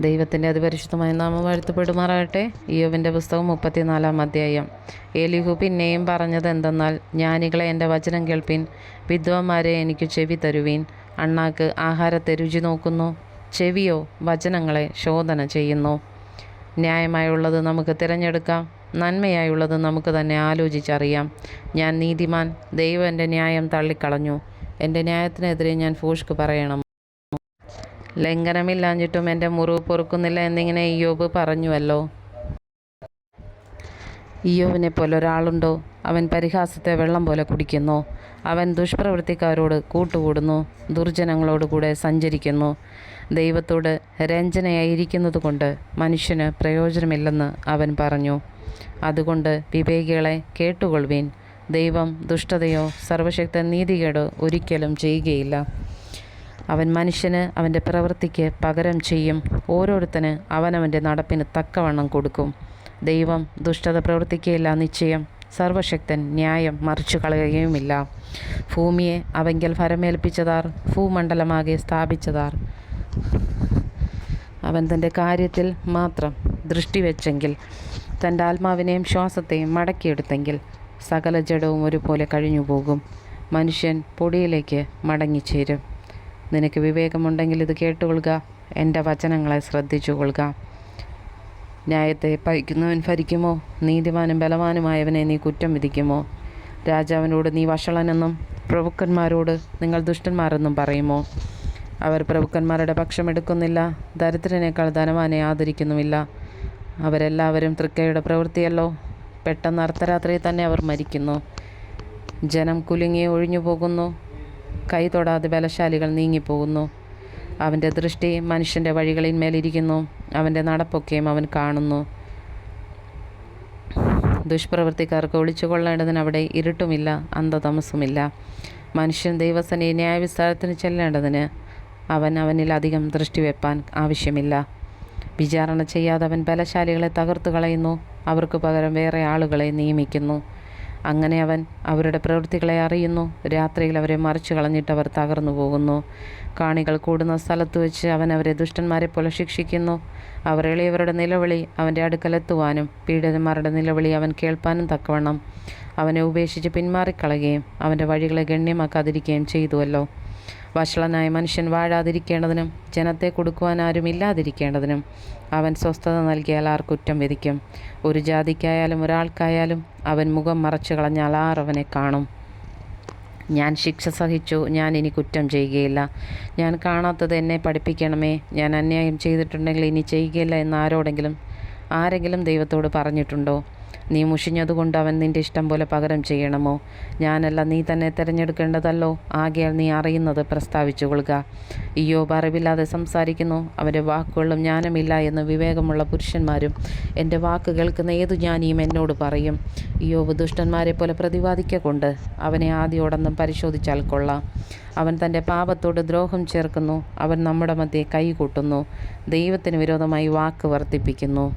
ദൈവത്തിൻ്റെ അതിപരിശുദ്ധമായ നാമം വാഴ്ത്തപ്പെടുമാറാകട്ടെ. ഇയ്യോബിൻ്റെ പുസ്തകം 34-ാം അധ്യായം. എലിഹു പിന്നെയും പറഞ്ഞത് എന്തെന്നാൽ, ജ്ഞാനികളെ എൻ്റെ വചനം കേൾപ്പിൻ, വിദ്വാന്മാരെ എനിക്ക് ചെവി തരുവീൻ. അണ്ണാക്ക് ആഹാരത്തെ രുചി നോക്കുന്നു, ചെവിയോ വചനങ്ങളെ ശോധന ചെയ്യുന്നു. ന്യായമായുള്ളത് നമുക്ക് തിരഞ്ഞെടുക്കാം, നന്മയായുള്ളത് നമുക്ക് തന്നെ ആലോചിച്ചറിയാം. ഞാൻ നീതിമാൻ, ദൈവം എൻ്റെ ന്യായം തള്ളിക്കളഞ്ഞു. എൻ്റെ ന്യായത്തിനെതിരെ ഞാൻ ഭോഷ്ക് പറയണം. ലംഘനമില്ലാഞ്ഞിട്ടും എൻ്റെ മുറിവ് പൊറുക്കുന്നില്ല എന്നിങ്ങനെ ഇയ്യോബ് പറഞ്ഞുവല്ലോ. ഇയ്യോബിനെ പോലെ ഒരാളുണ്ടോ? അവൻ പരിഹാസത്തെ വെള്ളം പോലെ കുടിക്കുന്നു. അവൻ ദുഷ്പ്രവൃത്തിക്കാരോട് കൂട്ടുകൂടുന്നു, ദുർജനങ്ങളോട് കൂടെ സഞ്ചരിക്കുന്നു. ദൈവത്തോട് രഞ്ജനയായിരിക്കുന്നത് കൊണ്ട് മനുഷ്യന് പ്രയോജനമില്ലെന്ന് അവൻ പറഞ്ഞു. അതുകൊണ്ട് വിവേകികളെ കേട്ടുകൊള്ളുവീൻ. ദൈവം ദുഷ്ടതയോ സർവശക്തൻ നീതികേടോ ഒരിക്കലും ചെയ്യുകയില്ല. അവൻ മനുഷ്യന് അവൻ്റെ പ്രവൃത്തിക്ക് പകരം ചെയ്യും. ഓരോരുത്തന് അവനവൻ്റെ നടപ്പിന് തക്കവണ്ണം കൊടുക്കും. ദൈവം ദുഷ്ടത പ്രവർത്തിക്കുകയില്ല നിശ്ചയം. സർവശക്തൻ ന്യായം മറിച്ചു കളയുകയുമില്ല. ഭൂമിയെ അവങ്കൽ ഫരമേൽപ്പിച്ചതാർ? ഭൂമണ്ഡലമാകെ സ്ഥാപിച്ചതാർ? അവൻ തൻ്റെ കാര്യത്തിൽ മാത്രം ദൃഷ്ടി വെച്ചെങ്കിൽ, തൻ്റെ ആത്മാവിനെയും ശ്വാസത്തെയും മടക്കിയെടുത്തെങ്കിൽ, സകല ജഡവും ഒരുപോലെ കഴിഞ്ഞു പോകും. മനുഷ്യൻ പൊടിയിലേക്ക് മടങ്ങിച്ചേരും. നിനക്ക് വിവേകമുണ്ടെങ്കിൽ ഇത് കേട്ടുകൊള്ളുക, എൻ്റെ വചനങ്ങളെ ശ്രദ്ധിച്ചു കൊള്ളുക. ന്യായത്തെ പഴിക്കുന്നവൻ ഭരിക്കുമോ? നീതിമാനും ബലവാനുമായവനെ നീ കുറ്റം വിധിക്കുമോ? രാജാവിനോട് നീ വഷളനെന്നും പ്രഭുക്കന്മാരോട് നിങ്ങൾ ദുഷ്ടന്മാരെന്നും പറയുമോ? അവർ പ്രഭുക്കന്മാരുടെ പക്ഷമെടുക്കുന്നില്ല, ദരിദ്രനേക്കാൾ ധനവാനെ ആദരിക്കുന്നുമില്ല. അവരെല്ലാവരും തൃക്കൈയുടെ പ്രവൃത്തിയല്ലോ. പെട്ടെന്ന് അർദ്ധരാത്രി തന്നെ അവർ മരിക്കുന്നു. ജനം കുലുങ്ങി ഒഴിഞ്ഞു പോകുന്നു, കൈ തൊടാതെ ബലശാലികൾ നീങ്ങിപ്പോകുന്നു. അവൻ്റെ ദൃഷ്ടി മനുഷ്യൻ്റെ വഴികളിന്മേലിരിക്കുന്നു, അവൻ്റെ നടപ്പൊക്കെയും അവൻ കാണുന്നു. ദുഷ്പ്രവൃത്തിക്കാർക്ക് ഒളിച്ചുകൊള്ളേണ്ടതിന് അവിടെ ഇരുട്ടുമില്ല, അന്ധതമസുമില്ല. മനുഷ്യൻ ദൈവസനെ ന്യായവിസ്താരത്തിന് ചെല്ലേണ്ടതിന് അവനിൽ അധികം ദൃഷ്ടി വെപ്പാൻ ആവശ്യമില്ല. വിചാരണ ചെയ്യാതെ അവൻ ബലശാലികളെ തകർത്തു കളയുന്നു, അവർക്ക് പകരം വേറെ ആളുകളെ നിയമിക്കുന്നു. അങ്ങനെ അവൻ അവരുടെ പ്രവൃത്തികളെ അറിയുന്നു. രാത്രിയിൽ അവരെ മറിച്ചു കളഞ്ഞിട്ട് അവർ തകർന്നു പോകുന്നു. കാണികൾ കൂടുന്ന സ്ഥലത്ത് വെച്ച് അവൻ അവരെ ദുഷ്ടന്മാരെ പോലെ ശിക്ഷിക്കുന്നു. അവർ എളിയവരുടെ നിലവിളി അവൻ്റെ അടുക്കലെത്തുവാനും പീഡിതന്മാരുടെ നിലവിളി അവൻ കേൾപ്പാനും തക്കവണ്ണം അവനെ ഉപേക്ഷിച്ച് പിന്മാറിക്കളയുകയും അവൻ്റെ വഴികളെ ഗണ്യമാക്കാതിരിക്കുകയും ചെയ്തുവല്ലോ. വഷളനായ മനുഷ്യൻ വാഴാതിരിക്കേണ്ടതിനും ജനത്തെ കൊടുക്കുവാൻ ആരും ഇല്ലാതിരിക്കേണ്ടതിനും അവൻ സ്വസ്ഥത നൽകിയാൽ ആർ കുറ്റം വിധിക്കും? ഒരു ജാതിക്കായാലും ഒരാൾക്കായാലും അവൻ മുഖം മറച്ചു കളഞ്ഞാൽ ആർ അവനെ കാണും? ഞാൻ ശിക്ഷ സഹിച്ചു, ഞാൻ ഇനി കുറ്റം ചെയ്യുകയില്ല. ഞാൻ കാണാത്തത് എന്നെ പഠിപ്പിക്കണമേ. ഞാൻ അന്യായം ചെയ്തിട്ടുണ്ടെങ്കിൽ ഇനി ചെയ്യുകയില്ല എന്ന് ആരെങ്കിലും ദൈവത്തോട് പറഞ്ഞിട്ടുണ്ടോ? നീ മുഷിഞ്ഞതുകൊണ്ട് അവൻ നിൻ്റെ ഇഷ്ടം പോലെ പകരം ചെയ്യണമോ? ഞാനല്ല, നീ തന്നെ തിരഞ്ഞെടുക്കേണ്ടതല്ലോ. ആകയാൽ നീ അറിയുന്നത് പ്രസ്താവിച്ചു കൊള്ളുക. ഇയ്യോബ് അറിവില്ലാതെ സംസാരിക്കുന്നു, അവൻ്റെ വാക്കുകളിലും ജ്ഞാനമില്ല എന്ന് വിവേകമുള്ള പുരുഷന്മാരും എൻ്റെ വാക്ക് കേൾക്കുന്ന ഏതു ജ്ഞാനിയും എന്നോട് പറയും. ഇയ്യോബ് ദുഷ്ടന്മാരെ പോലെ പ്രതിവാദിക്കൊണ്ട് അവനെ ആദ്യോടൊന്നും പരിശോധിച്ചാൽ കൊള്ളാം. അവൻ തൻ്റെ പാപത്തോട് ദ്രോഹം ചേർക്കുന്നു, അവൻ നമ്മുടെ മധ്യേ കൈകൂട്ടുന്നു, ദൈവത്തിന് വിരോധമായി വാക്ക് വർദ്ധിപ്പിക്കുന്നു.